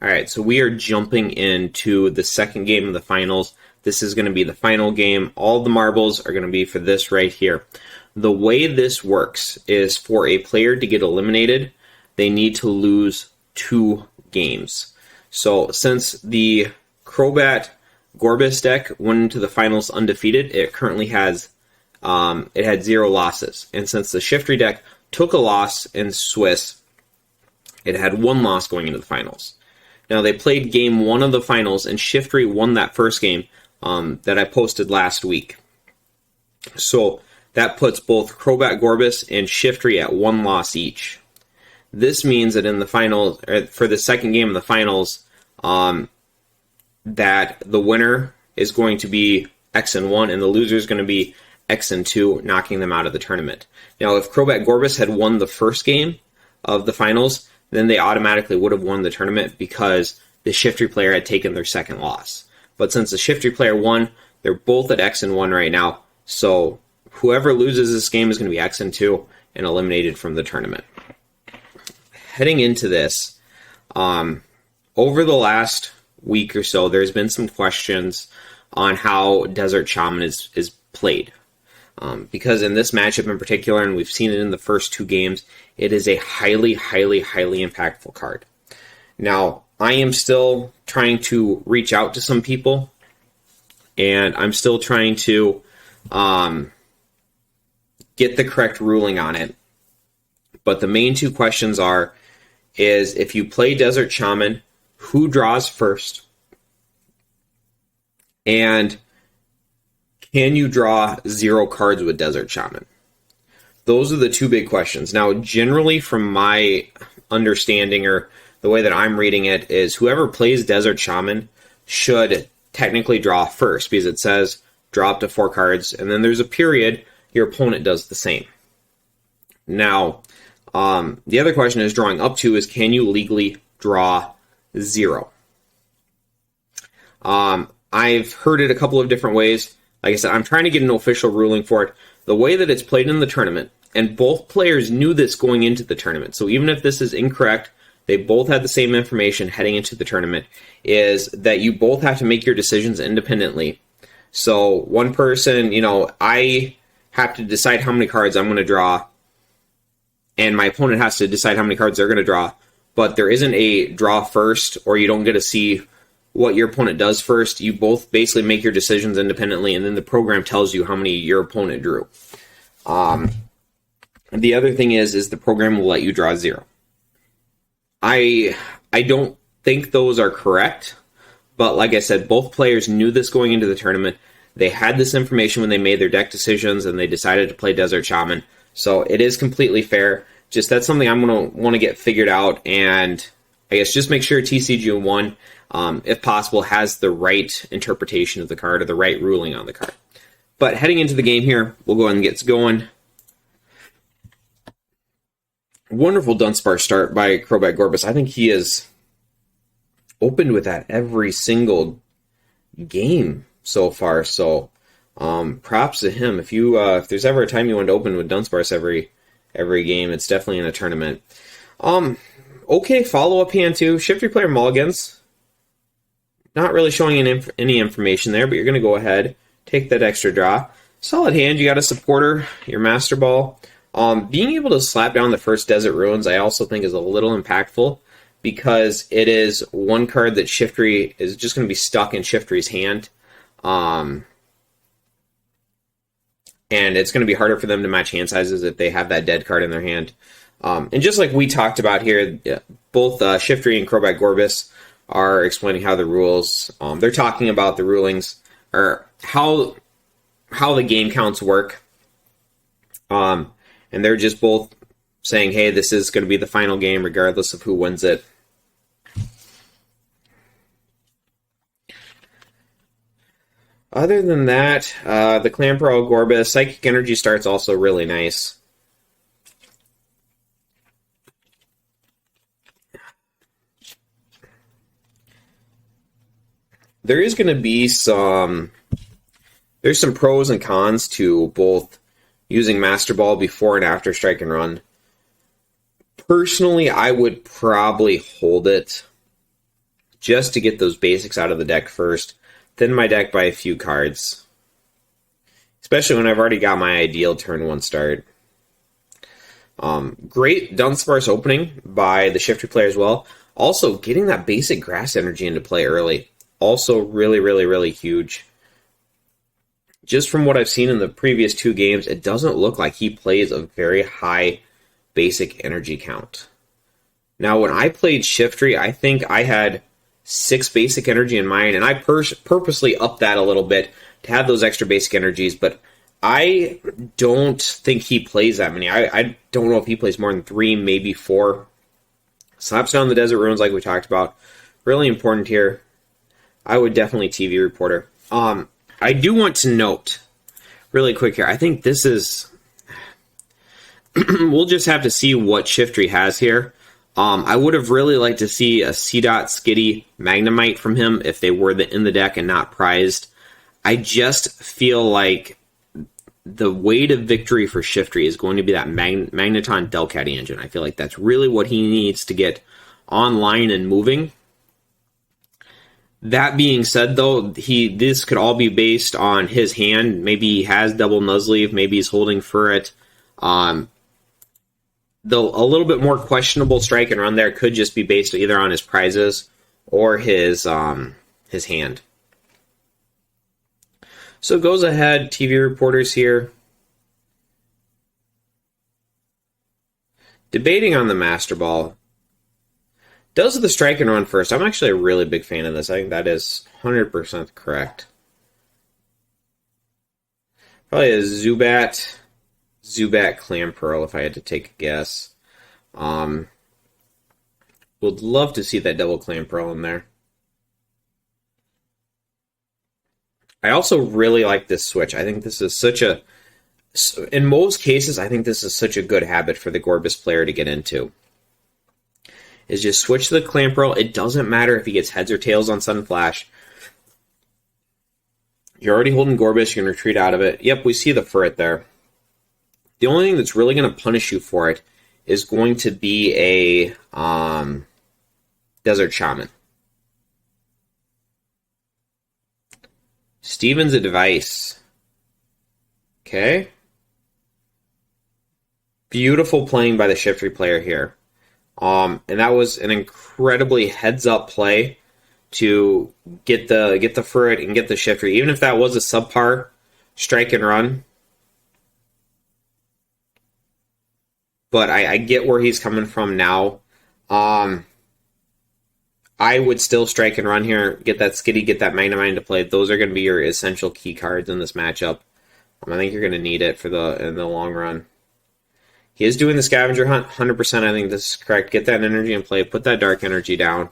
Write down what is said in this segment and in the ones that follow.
All right, so we are jumping into the second game of the finals. This is going to be the final game. All the marbles are going to be for this right here. The way this works is for a player to get eliminated, they need to lose 2 games. So since the Crobat Gorbis deck went into the finals undefeated, it currently has it had 0 losses. And since the Shiftry deck took a loss in Swiss, it had 1 loss going into the finals. Now they played game 1 of the finals, and Shiftry won that first game that I posted last week. So that puts both Crobat Gorbis and Shiftry at 1 loss each. This means that in the finals, for the second game of the finals, that the winner is going to be X1 and the loser is going to be X2, knocking them out of the tournament. Now, if Crobat Gorbis had won the first game of the finals, then they automatically would have won the tournament because the Shiftry player had taken their second loss. But since the Shiftry player won, they're both at X1 right now. So whoever loses this game is going to be X2 and eliminated from the tournament. Heading into this, over the last week or so, there's been some questions on how Desert Shaman is played. Because in this matchup in particular, and we've seen it in the first 2 games, it is a highly, highly, highly impactful card. Now, I am still trying to reach out to some people, and I'm still trying to get the correct ruling on it. But the main 2 questions is if you play Desert Shaman, who draws first? And can you draw 0 cards with Desert Shaman? Those are the 2 big questions. Now, generally, from my understanding or the way that I'm reading it, is whoever plays Desert Shaman should technically draw first, because it says draw up to 4 cards, and then there's a period your opponent does the same. Now, the other question is drawing up to is, can you legally draw 0? I've heard it a couple of different ways. Like I said, I'm trying to get an official ruling for it. The way that it's played in the tournament, and both players knew this going into the tournament, so even if this is incorrect, they both had the same information heading into the tournament, is that you both have to make your decisions independently. So one person, I have to decide how many cards I'm going to draw, and my opponent has to decide how many cards they're going to draw, but there isn't a draw first, or you don't get to see what your opponent does first. You both basically make your decisions independently, and then the program tells you how many your opponent drew. The other thing is the program will let you draw 0. I don't think those are correct, but like I said, both players knew this going into the tournament. They had this information when they made their deck decisions, and they decided to play Desert Shaman. So it is completely fair. Just that's something I'm going to want to get figured out, and I guess just make sure TCG1, if possible, has the right interpretation of the card or the right ruling on the card. But heading into the game here, we'll go ahead and get going. Wonderful Dunsparce start by Crobat Gorbis. I think he is opened with that every single game so far. So props to him. If there's ever a time you want to open with Dunsparce every game, it's definitely in a tournament. Okay, follow-up hand too. Shiftry player mulligans. Not really showing any information there, but you're going to go ahead, take that extra draw. Solid hand. You got a supporter, your Master Ball. Being able to slap down the first Desert Ruins, I also think is a little impactful, because it is one card that Shiftry is just going to be stuck in Shiftry's hand. And it's going to be harder for them to match hand sizes if they have that dead card in their hand. And just like we talked about here, both Shiftry and Crobat Gorbis are explaining how the rules, they're talking about the rulings, or how the game counts work. And they're just both saying, hey, this is going to be the final game regardless of who wins it. Other than that, the Clamperl Gorbis, Psychic Energy start's also really nice. There is going to be there's some pros and cons to both using Master Ball before and after Strike and Run. Personally, I would probably hold it just to get those basics out of the deck first. Thin my deck by a few cards, especially when I've already got my ideal turn 1 start. Great Dunsparce opening by the Shiftry player as well. Also, getting that basic grass energy into play early. Also really, really, really huge. Just from what I've seen in the previous 2 games, it doesn't look like he plays a very high basic energy count. Now, when I played Shiftry, I think I had 6 basic energy in mine, and I purposely upped that a little bit to have those extra basic energies, but I don't think he plays that many. I don't know if he plays more than 3, maybe 4. Slaps down the Desert Ruins like we talked about. Really important here. I would definitely TV Reporter. I do want to note, really quick here, I think this is... we'll just have to see what Shiftry has here. I would have really liked to see a C-Dot Skitty Magnemite from him if they were in the deck and not prized. I just feel like the way to victory for Shiftry is going to be that Magneton Delcatty engine. I feel like that's really what he needs to get online and moving. That being said, though, this could all be based on his hand. Maybe he has double Nuzleaf. Maybe he's holding Furret. Though a little bit more questionable strike and run there could just be based either on his prizes or his hand. So it goes ahead, TV Reporters here. Debating on the Master Ball. Does the strike and run first? I'm actually a really big fan of this. I think that is 100% correct. Probably a Zubat Clamperl if I had to take a guess. Would love to see that double Clamperl in there. I also really like this switch. I think this is in most cases, I think this is such a good habit for the Gorbis player to get into. Is just switch to the Clamperl. It doesn't matter if he gets heads or tails on Sudden Flash. You're already holding Gorbis, you can retreat out of it. Yep, we see the Furret there. The only thing that's really going to punish you for it is going to be a Desert Shaman. Steven's advice. Okay. Beautiful playing by the Shiftry player here. And that was an incredibly heads-up play to get the Furret and get the Shiftry. Even if that was a subpar strike and run. But I get where he's coming from now. I would still strike and run here, get that Skitty, get that Magnemite into play. Those are going to be your essential key cards in this matchup. I think you're going to need it in the long run. He is doing the Scavenger Hunt, 100%. I think this is correct. Get that energy in play, put that Dark Energy down.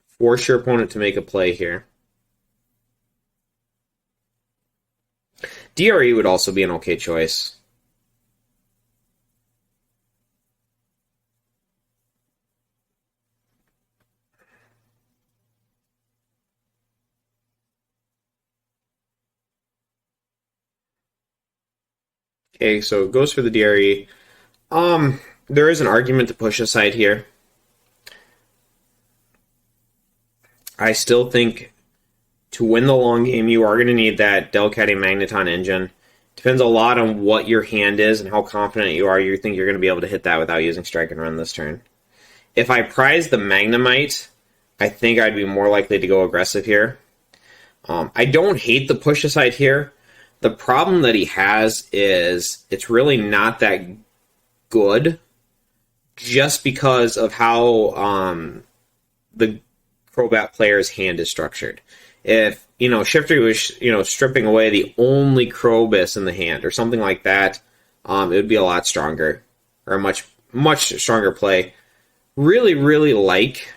Force your opponent to make a play here. DRE would also be an okay choice. Okay, so it goes for the DRE. There is an argument to push aside here. I still think to win the long game, you are going to need that Delcatty Magneton engine. Depends a lot on what your hand is and how confident you are. You think you're going to be able to hit that without using Strike and Run this turn. If I prize the Magnemite, I think I'd be more likely to go aggressive here. I don't hate the push aside here. The problem that he has is it's really not that good just because of how the Crobat player's hand is structured. If, Shiftry was, stripping away the only Krobus in the hand or something like that, it would be a lot stronger or a much, much stronger play. Really, really like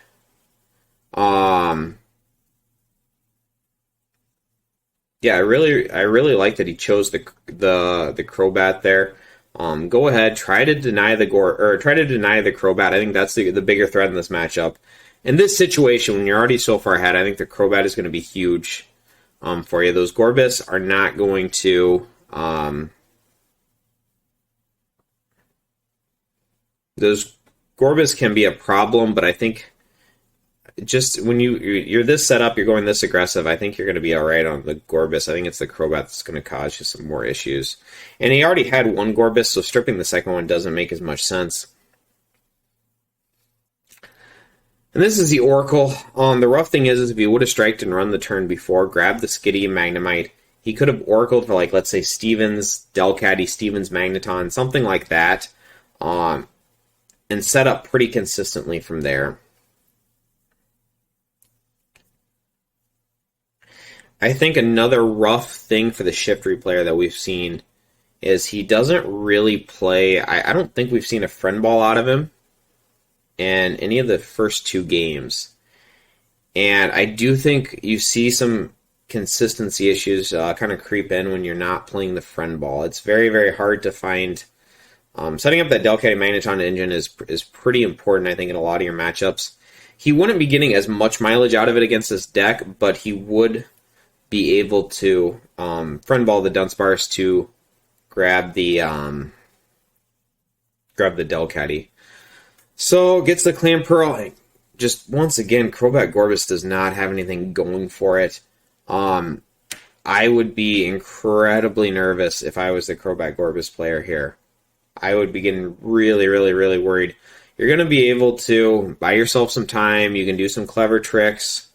I really like that he chose the Crobat there. Go ahead, try to deny the Crobat. I think that's the bigger threat in this matchup. In this situation, when you're already so far ahead, I think the Crobat is going to be huge for you. Those Gorbis are not going to those Gorbis can be a problem, but I think just when you're this set up, you're going this aggressive, I think you're going to be all right on the Gorbis. I think it's the Crobat that's going to cause you some more issues. And he already had one Gorbis, so stripping the second one doesn't make as much sense. And this is the Oracle. The rough thing is if he would have striked and run the turn before, grabbed the Skitty and Magnemite, he could have Oracled for, like, let's say Stevens, Delcatty, Stevens, Magneton, something like that, and set up pretty consistently from there. I think another rough thing for the Shiftry player that we've seen is he doesn't really play. I don't think we've seen a friend ball out of him in any of the first two games. And I do think you see some consistency issues kind of creep in when you're not playing the friend ball. It's very, very hard to find. Setting up that Delcatty Magneton engine is pretty important, I think, in a lot of your matchups. He wouldn't be getting as much mileage out of it against this deck, but he would be able to friend ball the Dunsparce to grab the Delcatty. So gets the Clamperl. Just once again, Crobat Gorbis does not have anything going for it. I would be incredibly nervous if I was the Crobat Gorbis player here. I would be getting really, really, really worried. You're going to be able to buy yourself some time. You can do some clever tricks.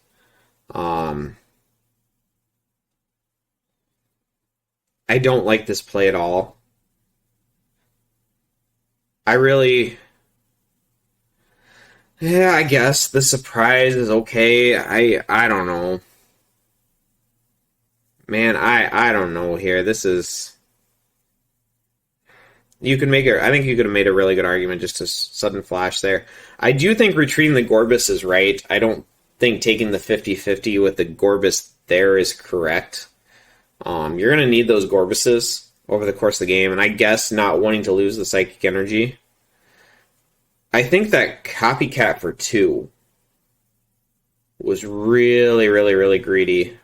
I don't like this play at all. I guess the surprise is okay. I don't know. Man, I don't know here. This is... You can make I think you could have made a really good argument just to sudden flash there. I do think retreating the Gorbis is right. I don't think taking the 50-50 with the Gorbis there is correct. You're going to need those Gorbises over the course of the game, and I guess not wanting to lose the Psychic Energy. I think that Copycat for 2 was really, really, really greedy.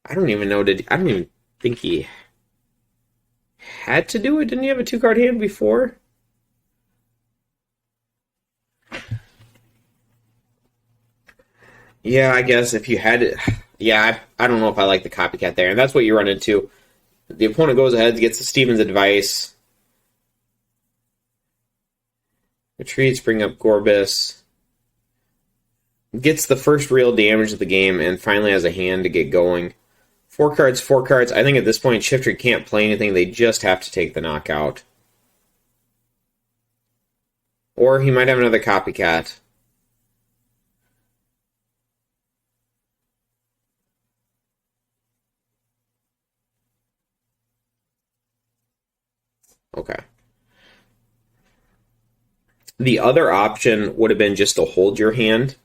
I don't even think he had to do it. Didn't he have a 2-card hand before? Yeah, I guess if you had it... Yeah, I don't know if I like the Copycat there, and that's what you run into. The opponent goes ahead, gets the Stevens advice, retreats, bring up Gorbis, gets the first real damage of the game, and finally has a hand to get going. 4 cards, 4 cards. I think at this point, Shiftry can't play anything. They just have to take the knockout. Or he might have another Copycat. Okay. The other option would have been just to hold your hand,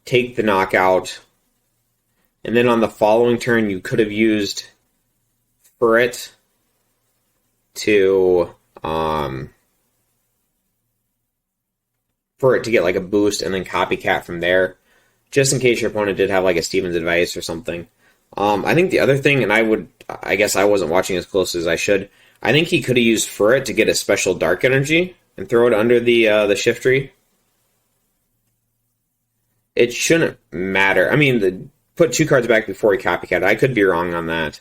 take the knockout, and then on the following turn you could have used Furret to get like a boost and then Copycat from there, just in case your opponent did have like a Stevens advice or something. I think the other thing, and I guess I wasn't watching as close as I should, I think he could have used Furret to get a special Dark Energy and throw it under the Shiftry. It shouldn't matter. I mean, put 2 cards back before he Copycat. I could be wrong on that.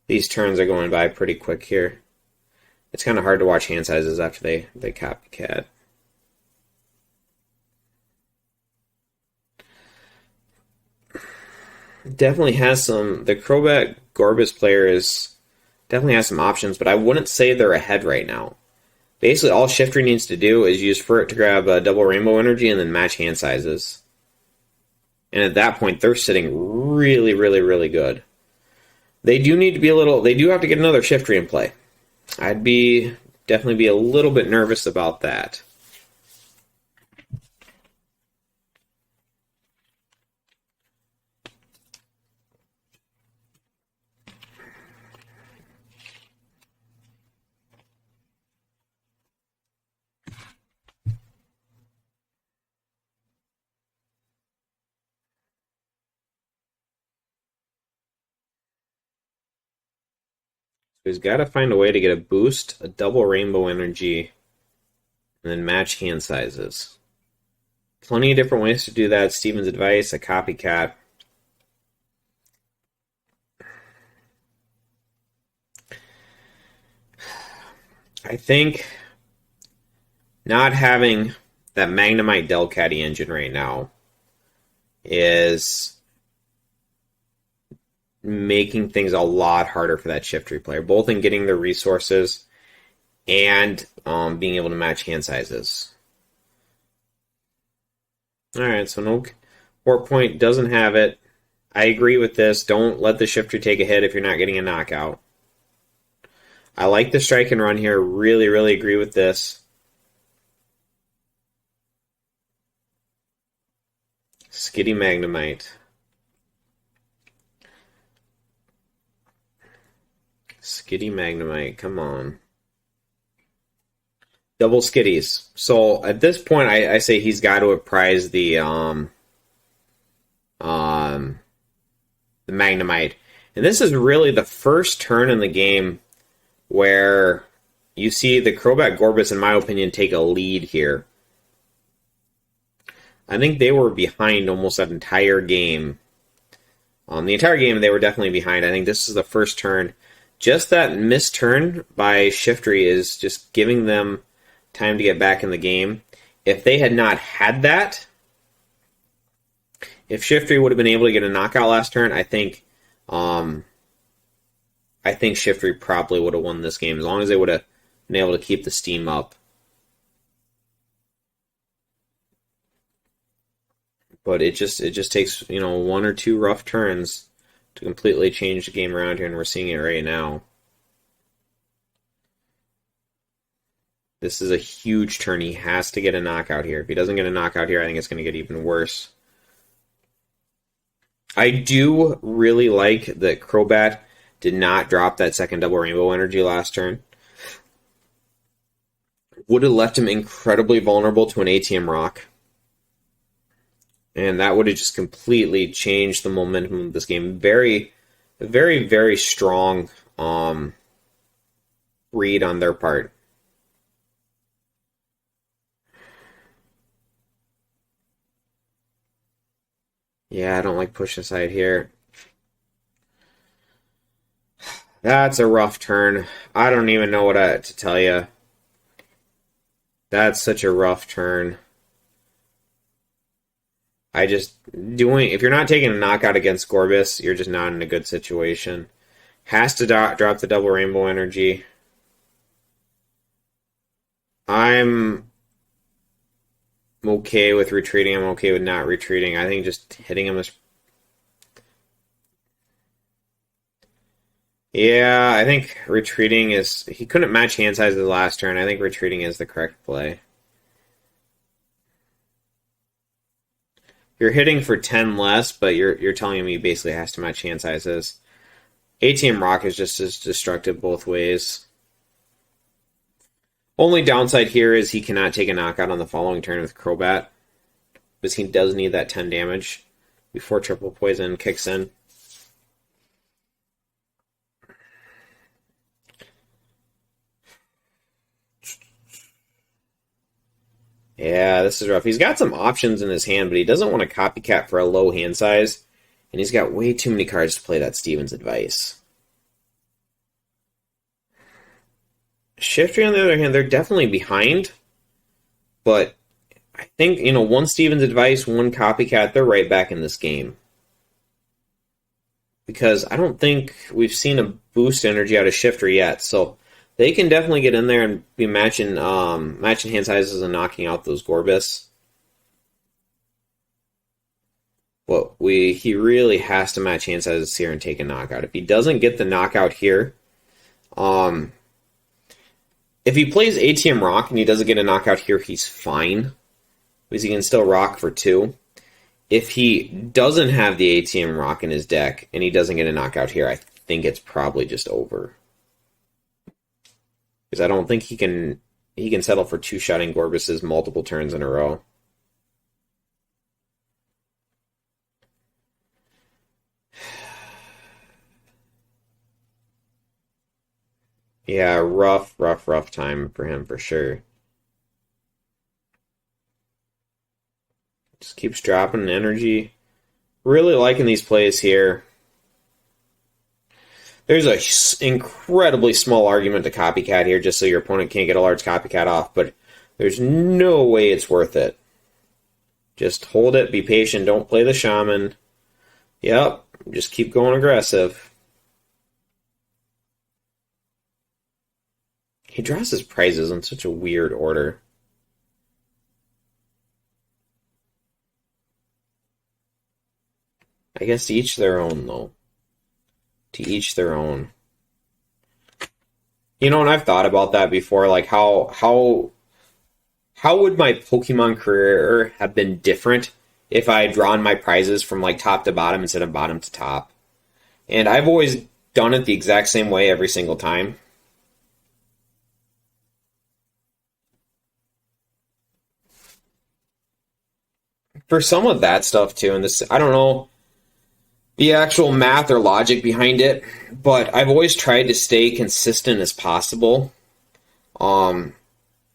These turns are going by pretty quick here. It's kind of hard to watch hand sizes after they Copycat. Definitely has some... The Crobat Gorbis player definitely has some options, but I wouldn't say they're ahead right now. Basically, all Shiftry needs to do is use Furret to grab a double Rainbow Energy and then match hand sizes. And at that point, they're sitting really, really, really good. They do need to be they do have to get another Shiftry in play. I'd definitely be a little bit nervous about that. He's got to find a way to get a boost, a double rainbow energy, and then match hand sizes. Plenty of different ways to do that. Steven's advice, a copycat. I think not having that Magnemite Delcatty engine right now is making things a lot harder for that Shiftry player, both in getting the resources and being able to match hand sizes. Alright, so no Warp Point doesn't have it. I agree with this. Don't let the Shiftry take a hit if you're not getting a knockout. I like the strike and run here. Really, really agree with this. Skitty Magnemite. Skitty Magnemite, come on. Double Skitties. So at this point, I say he's got to apprise the Magnemite. And this is really the first turn in the game where you see the Crobat Gorbis, in my opinion, take a lead here. I think they were behind almost that entire game. The entire game, they were definitely behind. I think this is the first turn. Just that missed turn by Shiftry is just giving them time to get back in the game. If they had not had that, if Shiftry would have been able to get a knockout last turn, I think Shiftry probably would have won this game as long as they would have been able to keep the steam up. But it just takes, one or two rough turns to completely change the game around here, and we're seeing it right now. This is a huge turn. He has to get a knockout here. If he doesn't get a knockout here, I think it's going to get even worse. I do really like that Crobat did not drop that second double rainbow energy last turn. Would have left him incredibly vulnerable to an ATM rock. And that would have just completely changed the momentum of this game. Very, very, very strong read on their part. Yeah, I don't like push aside here. That's a rough turn. I don't even know what to tell you. That's such a rough turn. If you're not taking a knockout against Gorbis, you're just not in a good situation. Has to drop the double rainbow energy. I'm okay with retreating. I'm okay with not retreating. I think just hitting him is... Yeah, I think retreating is... He couldn't match hand sizes last turn. I think retreating is the correct play. You're hitting for 10 less, but you're telling me he basically has to match hand sizes. ATM Rock is just as destructive both ways. Only downside here is he cannot take a knockout on the following turn with Crobat, because he does need that 10 damage before triple poison kicks in. Yeah, this is rough. He's got some options in his hand, but he doesn't want to copycat for a low hand size, and he's got way too many cards to play that Steven's advice. Shiftry, on the other hand, they're definitely behind, but I think, one Steven's advice, one copycat, they're right back in this game. Because I don't think we've seen a boost energy out of Shiftry yet, so they can definitely get in there and be matching hand sizes and knocking out those Gorbis. But he really has to match hand sizes here and take a knockout. If he doesn't get the knockout here, if he plays ATM Rock and he doesn't get a knockout here, he's fine, because he can still rock for 2. If he doesn't have the ATM Rock in his deck and he doesn't get a knockout here, I think it's probably just over. Because I don't think he can settle for 2-shotting Gorbises multiple turns in a row. Yeah, rough time for him for sure. Just keeps dropping energy. Really liking these plays here. There's a incredibly small argument to copycat here, just so your opponent can't get a large copycat off, but there's no way it's worth it. Just hold it, be patient, don't play the shaman. Yep, just keep going aggressive. He draws his prizes in such a weird order. I guess to each their own, though. To each their own. You know, and I've thought about that before, like how would my Pokemon career have been different if I had drawn my prizes from like top to bottom instead of bottom to top? And I've always done it the exact same way every single time. For some of that stuff too, and this, I don't know the actual math or logic behind it, but I've always tried to stay consistent as possible. I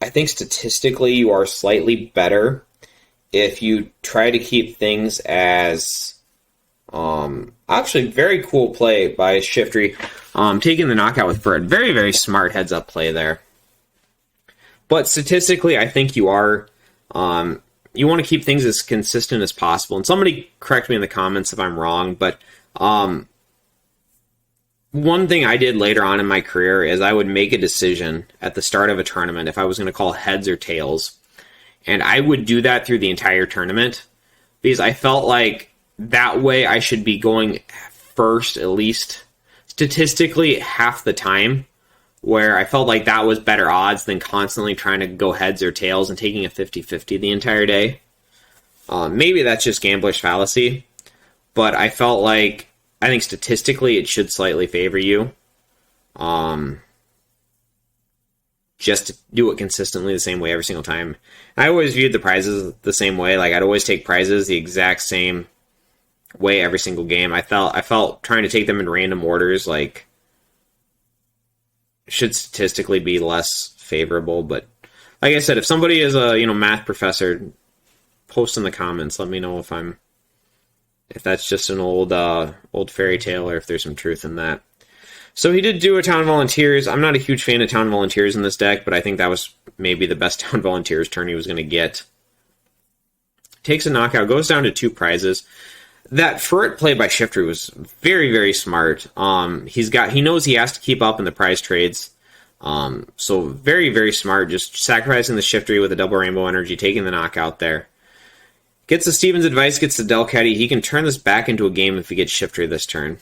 think statistically you are slightly better if you try to keep things as actually very cool play by Shiftry, taking the knockout with Fred. Very, very smart heads up play there. But statistically, I think you are you want to keep things as consistent as possible. And somebody correct me in the comments if I'm wrong, but one thing I did later on in my career is I would make a decision at the start of a tournament if I was going to call heads or tails. And I would do that through the entire tournament because I felt like that way I should be going first at least statistically half the time, where I felt like that was better odds than constantly trying to go heads or tails and taking a 50-50 the entire day. Maybe that's just gambler's fallacy, but I felt like I think statistically it should slightly favor you. Just to do it consistently the same way every single time. I always viewed the prizes the same way. Like I'd always take prizes the exact same way every single game. I felt trying to take them in random orders like should statistically be less favorable. But like I said, if somebody is a math professor, post in the comments. Let me know if that's just an old fairy tale or if there's some truth in that. So he did do a Town Volunteers. I'm not a huge fan of Town Volunteers in this deck, but I think that was maybe the best Town Volunteers turn he was going to get. Takes a knockout, goes down to 2 prizes. That Furret play by Shiftry was very, very smart. He knows he has to keep up in the prize trades. So very, very smart. Just sacrificing the Shiftry with a double rainbow energy, taking the knockout there. Gets the Steven's advice, gets the Delcatty. He can turn this back into a game if he gets Shiftry this turn.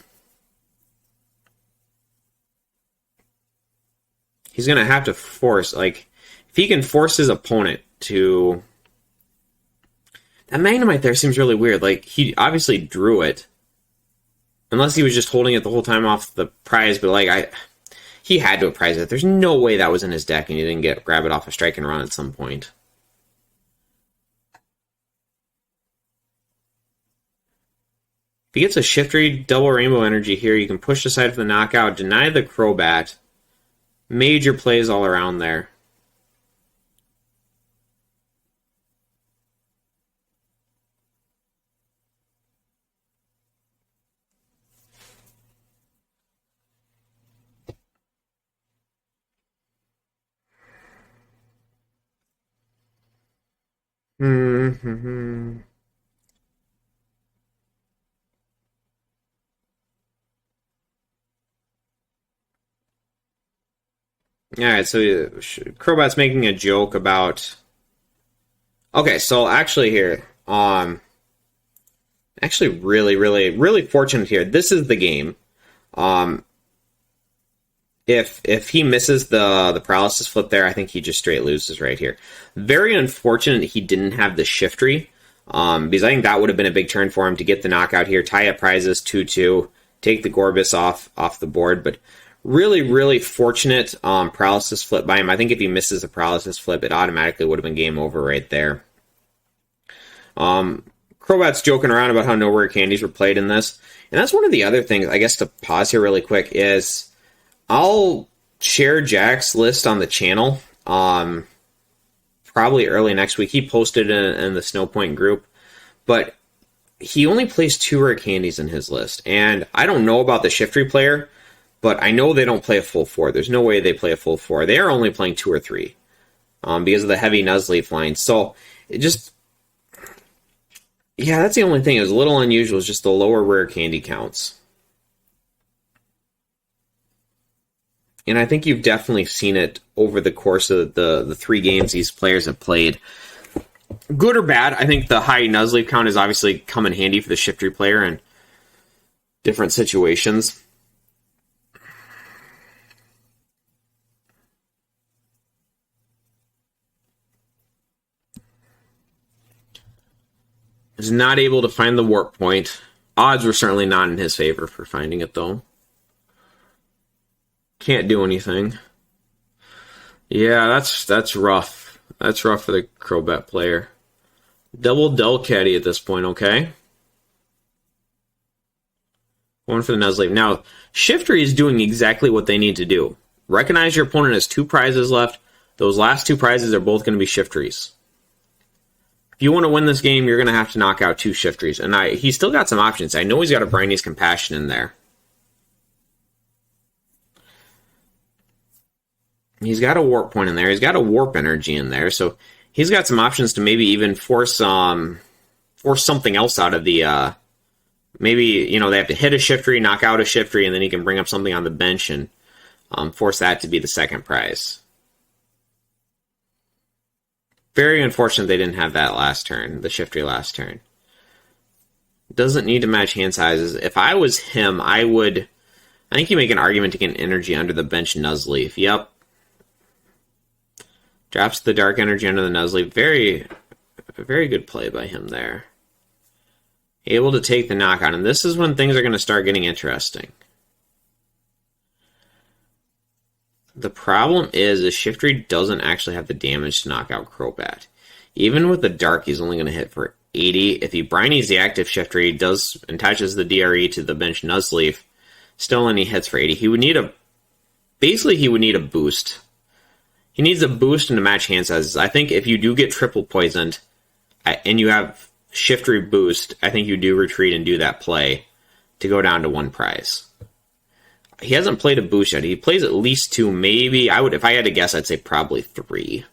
He's going to have to force, if he can force his opponent to... That Magnemite there seems really weird. He obviously drew it. Unless he was just holding it the whole time off the prize, but, he had to have prized it. There's no way that was in his deck and he didn't grab it off a strike and run at some point. If he gets a Shiftry double rainbow energy here, you can push aside for the knockout, deny the Crobat. Major plays all around there. Mm-hmm. Alright, so Crobat's making a joke about... Okay, so actually here, actually really, really, really fortunate here. This is the game. If he misses the paralysis flip there, I think he just straight loses right here. Very unfortunate he didn't have the Shiftry, because I think that would have been a big turn for him to get the knockout here, tie up prizes 2-2, take the Gorbis off the board, but really, really fortunate paralysis flip by him. I think if he misses the paralysis flip, it automatically would have been game over right there. Crobat's joking around about how no rare candies were played in this, and that's one of the other things, I guess, to pause here really quick, is I'll share Jack's list on the channel. Probably early next week. He posted in the Snowpoint group, but he only plays 2 rare candies in his list. And I don't know about the Shiftry player, but I know they don't play a full 4. There's no way they play a full 4. They are only playing 2 or 3 because of the heavy Nuzleaf line. So it just, yeah, that's the only thing. It was a little unusual. It's just the lower rare candy counts. And I think you've definitely seen it over the course of the 3 games these players have played. Good or bad, I think the high Nuzleaf count has obviously come in handy for the Shiftry player in different situations. Is not able to find the warp point. Odds were certainly not in his favor for finding it, though. Can't do anything. Yeah, that's rough. That's rough for the Crobat player. Double Delcatty at this point, okay? One for the Nuzleaf. Now, Shiftry is doing exactly what they need to do. Recognize your opponent has 2 prizes left. Those last 2 prizes are both going to be Shiftries. If you want to win this game, you're going to have to knock out 2 Shiftries. And he's still got some options. I know he's got a Briney's Compassion in there. He's got a Warp Point in there. He's got a Warp Energy in there. So he's got some options to maybe even force something else out of the... maybe, you know, they have to hit a Shiftry, knock out a Shiftry, and then he can bring up something on the bench and force that to be the second prize. Very unfortunate they didn't have that last turn, the Shiftry last turn. Doesn't need to match hand sizes. If I was him, I think you make an argument to get an energy under the bench Nuzleaf. Yep. Drops the Dark Energy under the Nuzleaf. Very good play by him there. Able to take the knockout, and this is when things are going to start getting interesting. The problem is Shiftry doesn't actually have the damage to knock out Crobat. Even with the Dark, he's only going to hit for 80. If he Briney's the active Shiftry, does attaches the DRE to the bench Nuzleaf, still only hits for 80. He would need a boost. He needs a boost and to match hand sizes. I think if you do get triple poisoned, and you have Shiftry boost, I think you do retreat and do that play to go down to 1 prize. He hasn't played a boost yet. He plays at least 2, maybe. If I had to guess, I'd say probably 3.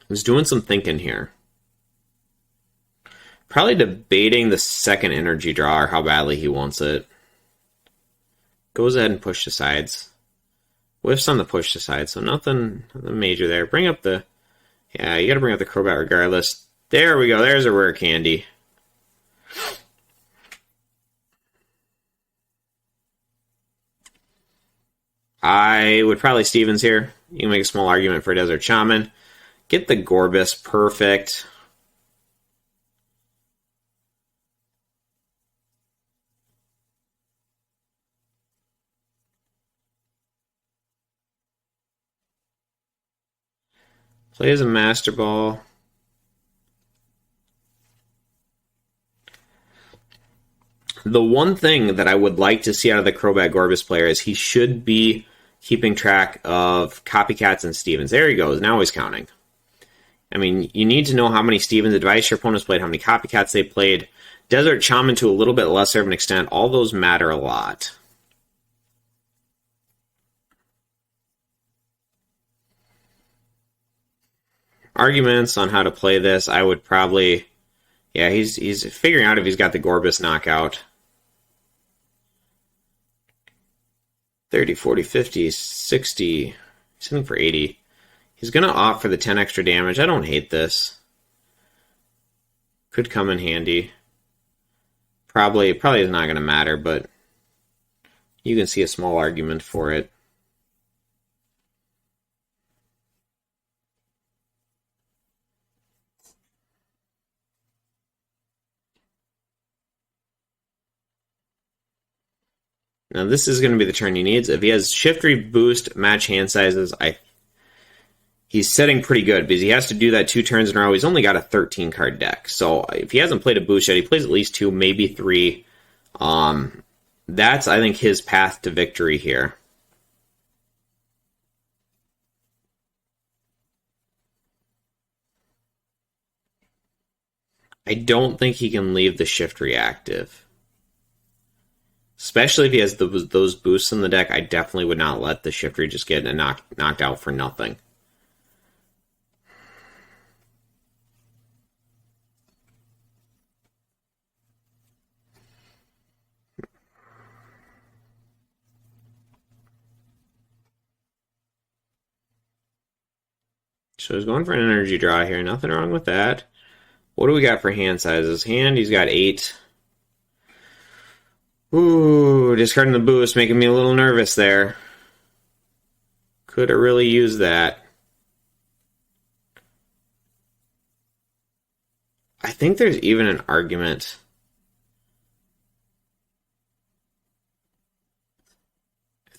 He's doing some thinking here. Probably debating the second energy draw or how badly he wants it. Goes ahead and push the sides. Whiffs on the push to side, so nothing major there. Bring up the... Yeah, you gotta bring up the Crobat regardless. There we go, there's a rare candy. I would probably Stevens here. You can make a small argument for Desert Shaman. Get the Gorbis, perfect. Plays a Master Ball. The one thing that I would like to see out of the Crobat Gorbis player is he should be keeping track of copycats and Stevens. There he goes. Now he's counting. I mean, you need to know how many Stevens advice your opponents played, how many copycats they played. Desert Shaman to a little bit lesser of an extent. All those matter a lot. Arguments on how to play this, I would probably... Yeah, he's figuring out if he's got the Gorbis knockout. 30, 40, 50, 60... He's hitting for 80. He's going to opt for the 10 extra damage. I don't hate this. Could come in handy. Probably is not going to matter, but you can see a small argument for it. Now this is going to be the turn he needs. If he has Shiftry boost, match hand sizes, he's setting pretty good because he has to do that 2 turns in a row. He's only got a 13 card deck. So if he hasn't played a boost yet, he plays at least 2, maybe 3. That's, I think, his path to victory here. I don't think he can leave the Shiftry active. Especially if he has those boosts in the deck, I definitely would not let the Shiftry just get knocked out for nothing. So he's going for an energy draw here. Nothing wrong with that. What do we got for hand sizes? Hand, he's got 8. Ooh, discarding the boost, making me a little nervous there. Could have really used that. I think there's even an argument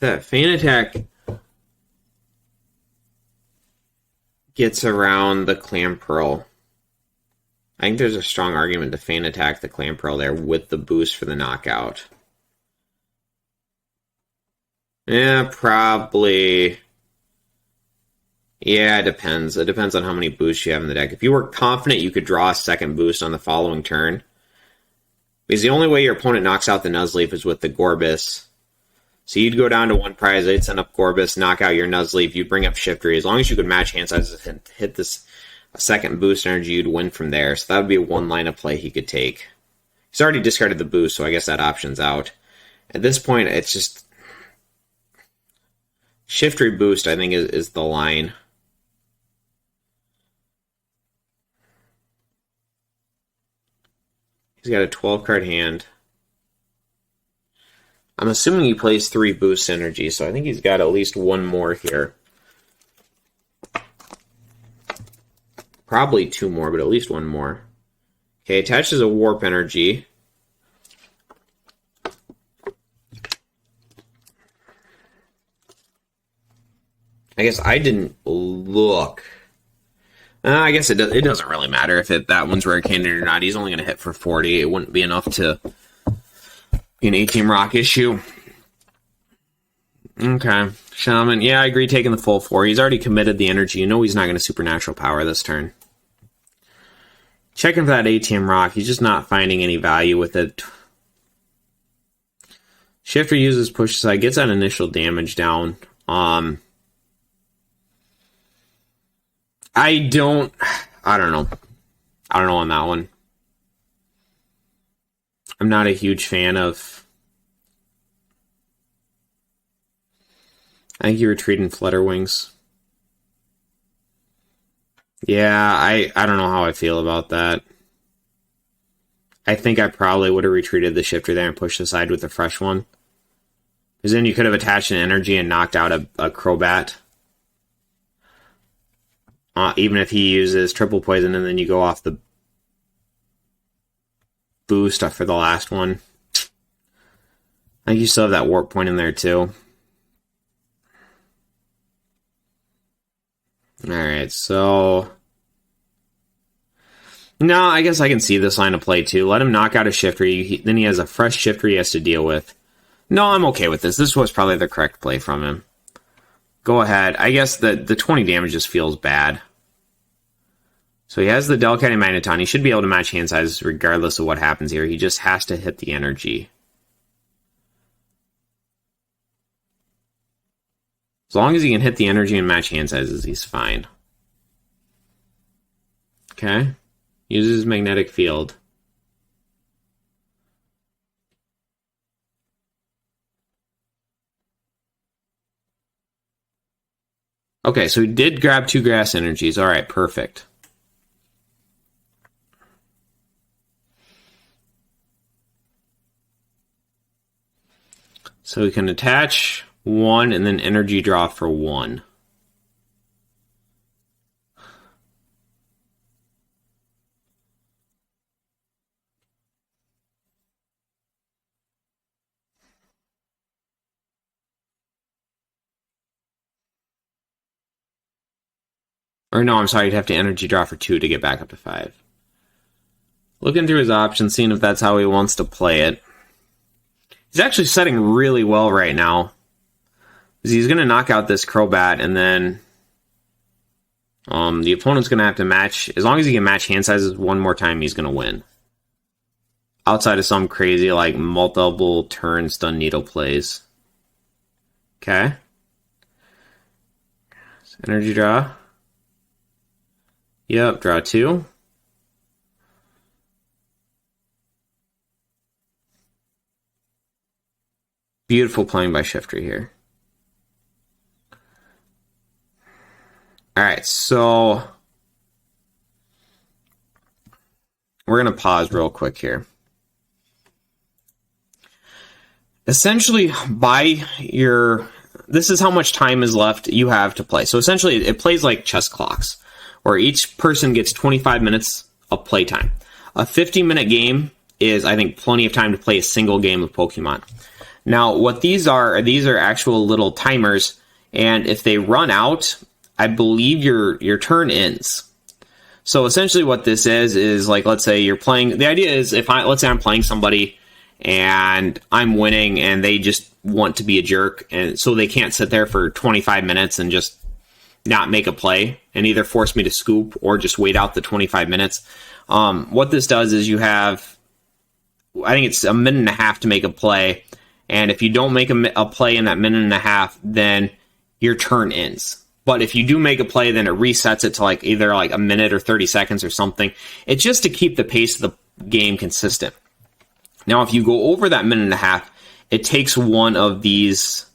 that Fan Attack gets around the Clamperl. I think there's a strong argument to Fan Attack the Clamperl there with the boost for the knockout. Yeah, probably. Yeah, it depends. It depends on how many boosts you have in the deck. If you were confident you could draw a second boost on the following turn, because the only way your opponent knocks out the Nuzleaf is with the Gorbis. So you'd go down to 1 prize, they'd send up Gorbis, knock out your Nuzleaf, you'd bring up Shiftry. As long as you could match hand sizes and hit this a second boost energy, you'd win from there. So that would be one line of play he could take. He's already discarded the boost, so I guess that option's out. At this point, it's just Shiftry boost, I think, is the line. He's got a 12-card hand. I'm assuming he plays 3 boost energy, so I think he's got at least one more here. Probably 2 more, but at least one more. Okay, attaches a warp energy. I guess I didn't look. I guess it doesn't really matter if that one's rare candidate or not. He's only going to hit for 40. It wouldn't be enough to be an 8-team rock issue. Okay. Shaman. Yeah, I agree taking the full 4. He's already committed the energy. You know he's not going to supernatural power this turn. Checking for that 8-team rock. He's just not finding any value with it. Shifter uses push aside. Gets that initial damage down. I don't know. I don't know on that one. I'm not a huge fan of... I think you retreat in Flutterwings. Yeah, I don't know how I feel about that. I think I probably would have retreated the Shifter there and pushed aside with the fresh one. Because then you could have attached an energy and knocked out a Crobat. Even if he uses triple poison and then you go off the boost for the last one. I think you still have that warp point in there too. Alright, so... No, I guess I can see this line of play too. Let him knock out a Shifter, then he has a fresh Shifter he has to deal with. No, I'm okay with this. This was probably the correct play from him. Go ahead. I guess the 20 damage just feels bad. So he has the Delcat and Magneton. He should be able to match hand sizes regardless of what happens here. He just has to hit the energy. As long as he can hit the energy and match hand sizes, he's fine. Okay. Uses magnetic field. Okay, so he did grab 2 grass energies. All right, perfect. So we can attach 1 and then energy draw for 1. Or no, I'm sorry, you'd have to energy draw for 2 to get back up to 5. Looking through his options, seeing if that's how he wants to play it. He's actually setting really well right now. He's going to knock out this Crobat, and then The opponent's going to have to match, as long as he can match hand sizes one more time, he's going to win. Outside of some crazy, like, multiple turn stun needle plays. Okay. Energy draw. Yep, draw 2. Beautiful playing by Shiftry here. Alright, so we're going to pause real quick here. Essentially, this is how much time is left you have to play. So essentially, it plays like chess clocks, where each person gets 25 minutes of playtime. A 50-minute game is, I think, plenty of time to play a single game of Pokemon. Now, what these are actual little timers, and if they run out, I believe your turn ends. So essentially what this is like, let's say you're playing, the idea is let's say I'm playing somebody and I'm winning and they just want to be a jerk, and so they can't sit there for 25 minutes and just not make a play and either force me to scoop or just wait out the 25 minutes. What this does is you have, I think it's a minute and a half to make a play, and if you don't make a play in that minute and a half, then your turn ends. But if you do make a play, then it resets it to like either like a minute or 30 seconds or something. It's just to keep the pace of the game consistent. Now, if you go over that minute and a half, it takes one of these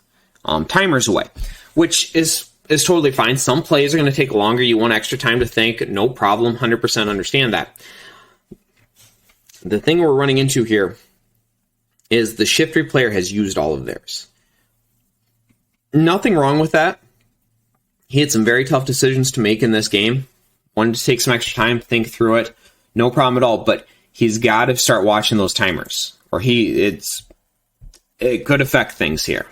timers away, which is totally fine. Some plays are going to take longer. You want extra time to think. No problem. 100% understand that. The thing we're running into here is the Shiftry player has used all of theirs. Nothing wrong with that. He had some very tough decisions to make in this game. Wanted to take some extra time, think through it. No problem at all. But he's got to start watching those timers, or it could affect things here.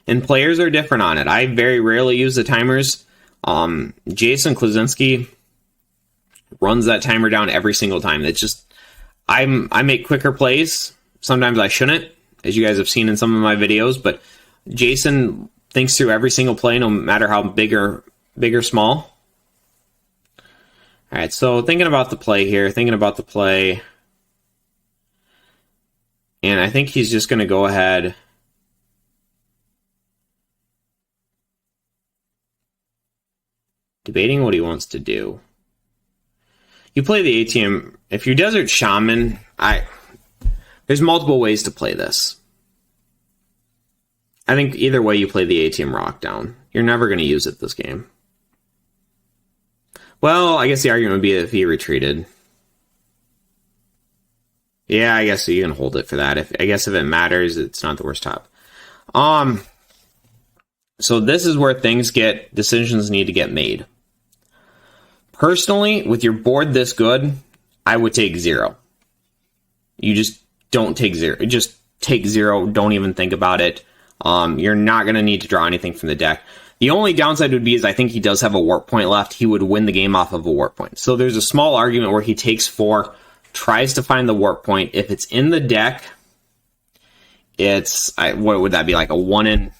And players are different on it. I very rarely use the timers. Jason Klaczynski runs that timer down every single time. It's just, I make quicker plays. Sometimes I shouldn't, as you guys have seen in some of my videos, but Jason thinks through every single play, no matter how big or small. All right, so thinking about the play, and I think he's just going to go ahead. Debating what he wants to do. You play the ATM. If you Desert Shaman, there's multiple ways to play this. I think either way you play the ATM Rock down, you're never going to use it this game. Well, I guess the argument would be if he retreated. Yeah, I guess you can hold it for that. I guess if it matters, it's not the worst top. So this is where decisions need to get made. Personally, with your board this good, I would take 0. You just don't take 0. Just take 0. Don't even think about it. You're not going to need to draw anything from the deck. The only downside would be is I think he does have a warp point left. He would win the game off of a warp point. So there's a small argument where he takes 4, tries to find the warp point. If it's in the deck, it's, what would that be, like a 1 in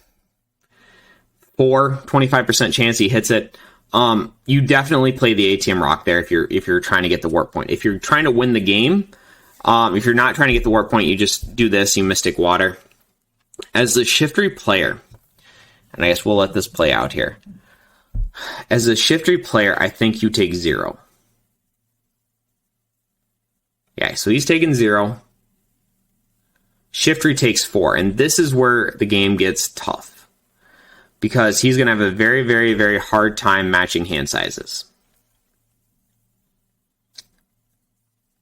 4, 25% chance he hits it. You definitely play the ATM Rock there if you're trying to get the warp point. If you're trying to win the game, if you're not trying to get the warp point, you just do this, you Mystic Water. As the Shiftry player, and I guess we'll let this play out here. As a Shiftry player, I think you take 0. Yeah, so he's taking 0. Shiftry takes 4, and this is where the game gets tough, because he's going to have a very, very, very hard time matching hand sizes.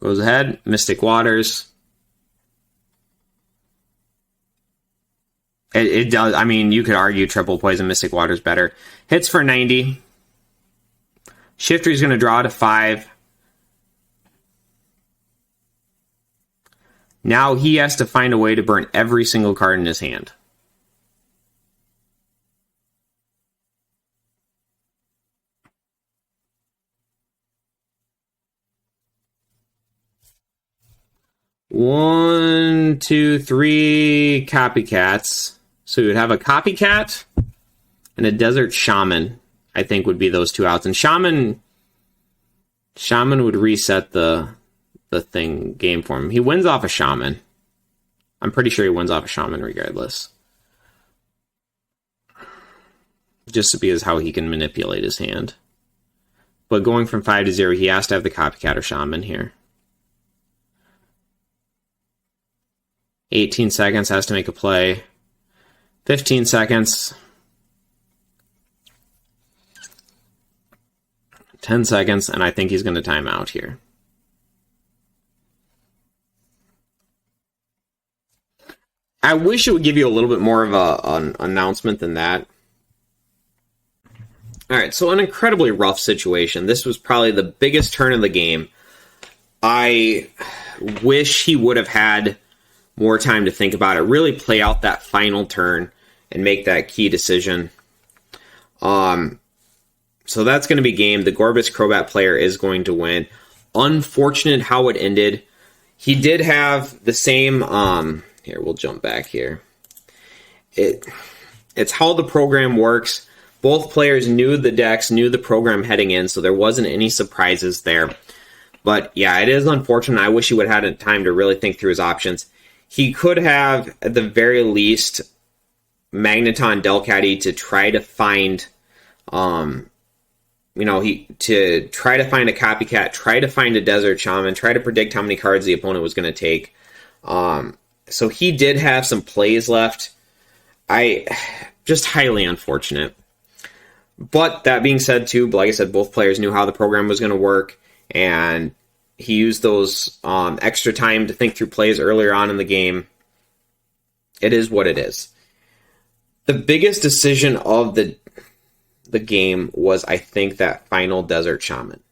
Goes ahead, Mystic Waters. It does. I mean, you could argue Triple Poison Mystic Waters better. Hits for 90. Shiftry's going to draw to 5. Now he has to find a way to burn every single card in his hand. One, two, three copycats. So you'd have a copycat, and a Desert Shaman, I think, would be those 2 outs. And Shaman would reset the game for him. He wins off a Shaman. I'm pretty sure he wins off a Shaman regardless. Just because how he can manipulate his hand. But going from 5 to 0, he has to have the Copycat or Shaman here. 18 seconds, has to make a play. 15 seconds. 10 seconds, and I think he's going to time out here. I wish it would give you a little bit more of an announcement than that. All right, so an incredibly rough situation. This was probably the biggest turn of the game. I wish he would have had more time to think about it, really play out that final turn and make that key decision. So that's going to be game. The Gorbis Crobat player is going to win. Unfortunate how it ended. He did have the same... here, we'll jump back here. It's how the program works. Both players knew the decks, knew the program heading in, so there wasn't any surprises there. But yeah, it is unfortunate. I wish he would have had time to really think through his options. He could have, at the very least, Magneton Delcatty to try to find, to try to find a Copycat, try to find a Desert Shaman, try to predict how many cards the opponent was going to take. So he did have some plays left. Just highly unfortunate. But that being said, too, like I said, both players knew how the program was going to work, and he used those extra time to think through plays earlier on in the game. It is what it is. The biggest decision of the game was, I think, that final Desert Shaman,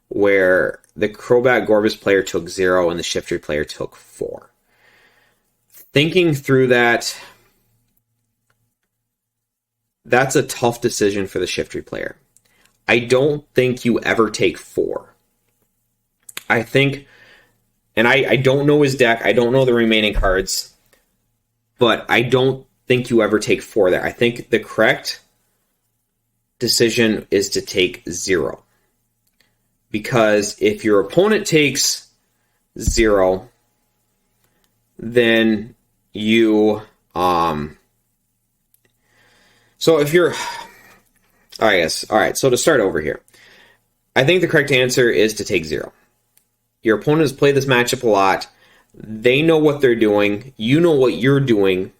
where the Crobat Gorbis player took 0 and the Shiftry player took 4. Thinking through that, that's a tough decision for the Shiftry player. I don't think you ever take 4. I think, and I don't know his deck, I don't know the remaining cards, but I don't think you ever take 4 there. I think the correct decision is to take 0. Because if your opponent takes 0, then you... So if you're... Alright, so to start over here, I think the correct answer is to take 0. Your opponent has played this matchup a lot. They know what they're doing. You know what you're doing.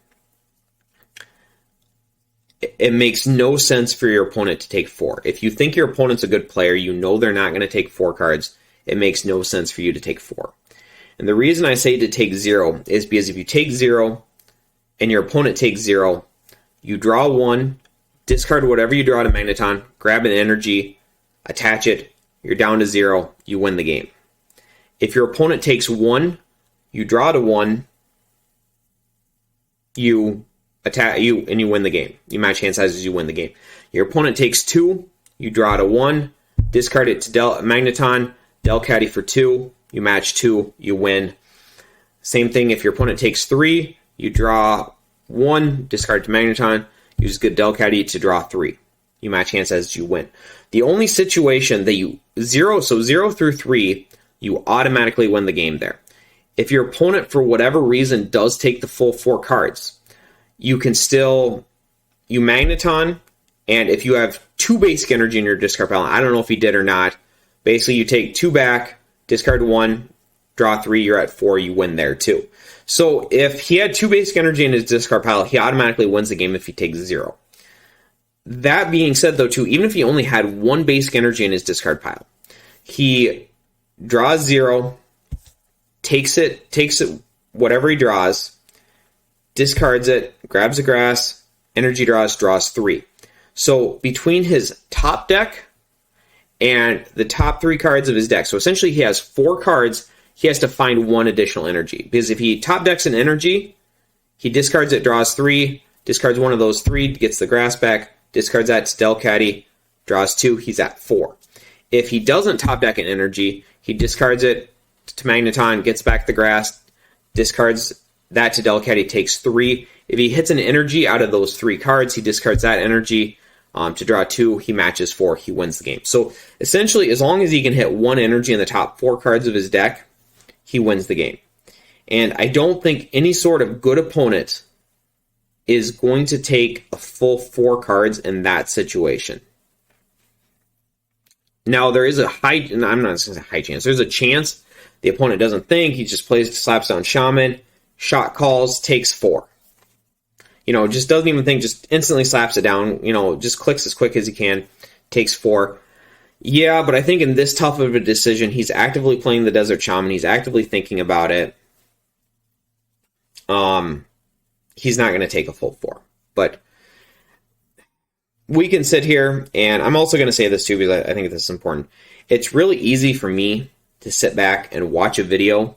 It makes no sense for your opponent to take 4. If you think your opponent's a good player, you know they're not going to take 4 cards. It makes no sense for you to take 4. And the reason I say to take 0 is because if you take 0 and your opponent takes 0, you draw 1, discard whatever you draw to Magneton, grab an energy, attach it, you're down to 0, you win the game. If your opponent takes 1, you draw to 1, you attack and you win the game. You match hand sizes, you win the game. Your opponent takes 2, you draw to 1, discard it to Magneton, Delcatty for 2, you match 2, you win. Same thing if your opponent takes 3, you draw 1, discard to Magneton, use good Delcatty to draw 3. You match hand sizes, you win. The only situation that you 0 through 3, you automatically win the game there. If your opponent, for whatever reason, does take the full 4 cards, you can still, you Magneton, and if you have 2 basic energy in your discard pile, I don't know if he did or not, basically you take 2 back, discard 1, draw 3, you're at 4, you win there too. So if he had 2 basic energy in his discard pile, he automatically wins the game if he takes 0. That being said, though, too, even if he only had 1 basic energy in his discard pile, he draws 0, takes it, whatever he draws, discards it, grabs a grass, energy draws 3. So between his top deck and the top 3 cards of his deck, so essentially he has 4 cards, he has to find 1 additional energy. Because if he top decks an energy, he discards it, draws 3, discards one of those 3, gets the grass back, discards that to Delcatty, draws 2, he's at 4. If he doesn't top deck an energy, he discards it to Magneton, gets back the grass, discards that to Delcatty takes 3. If he hits an energy out of those 3 cards, he discards that energy to draw 2. He matches 4. He wins the game. So essentially, as long as he can hit 1 energy in the top 4 cards of his deck, he wins the game. And I don't think any sort of good opponent is going to take a full 4 cards in that situation. Now, there is a high, and I'm not going to say high chance, there's a chance the opponent doesn't think, he just plays, slaps down Shaman, shot calls, takes 4. Just doesn't even think, just instantly slaps it down, just clicks as quick as he can, takes 4. Yeah, but I think in this tough of a decision, he's actively playing the Desert Shaman, he's actively thinking about it. He's not going to take a full 4. But we can sit here, and I'm also going to say this too because I think this is important. It's really easy for me to sit back and watch a video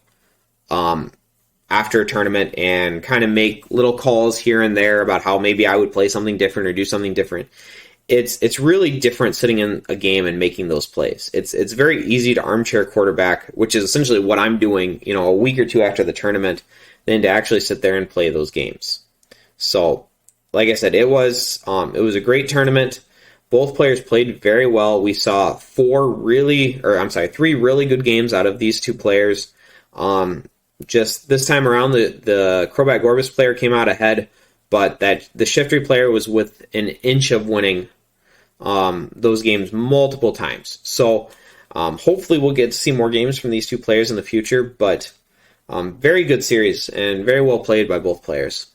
after a tournament and kind of make little calls here and there about how maybe I would play something different or do something different. It's really different sitting in a game and making those plays. It's very easy to armchair quarterback, which is essentially what I'm doing, a week or 2 after the tournament, than to actually sit there and play those games. So, like I said, it was a great tournament. Both players played very well. We saw 3 really good games out of these 2 players. Just this time around, the Crobat Gorbis player came out ahead, but that the Shiftry player was with an inch of winning those games multiple times. So hopefully we'll get to see more games from these 2 players in the future, but very good series and very well played by both players.